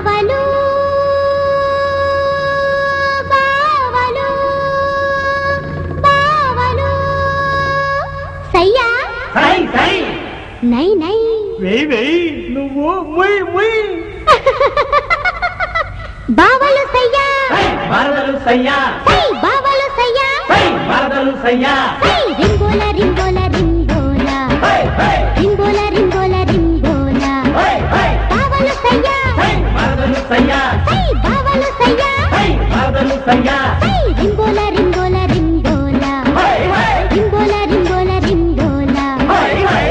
బావలు బావలు బావలు సయ్యా సై సై నై నై వెయ్ వెయ్ నువ్వు ముయ్ ముయ్ బావలు సయ్యా సై వరదలు సయ్యా సై బావలు సయ్యా సై వరదలు సయ్యా సై రింబోల రింబోల రింబోల హై హై రింబోల రింబోల రింబోల హై హై బావలు సయ్యా సై వరదలు సయ్యా సై బావలు సయ్యా సై వరదలు సయ్యా సై రింబోల రింబోల రింబోల హై హై రింబోల రింబోల రింబోల హై హై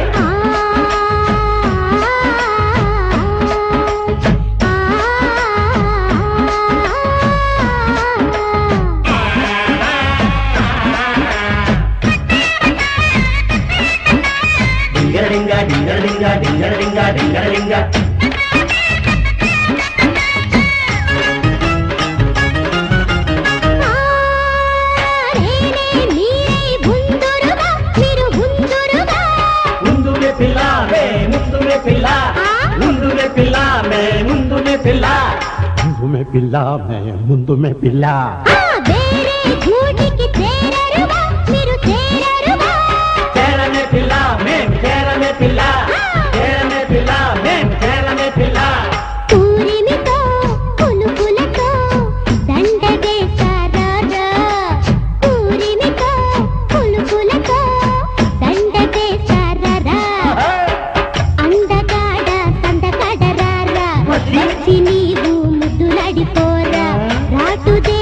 డింగరడింగా డింగరడింగా డింగరడింగా డింగరడింగా ముందునే పిల్ల మే ముందునే పిల్ల ముందునే పిల్ల మే ముందునే పిల్ల ముందు में पिल्ला मैं ముందు में पिल्ला చేరనే పిల్ల మేం చేరనే పిల్ల చేరనే పిల్ల మేం చేరనే పిల్ల నీవు ముద్దులాడిపోరా రాటుదే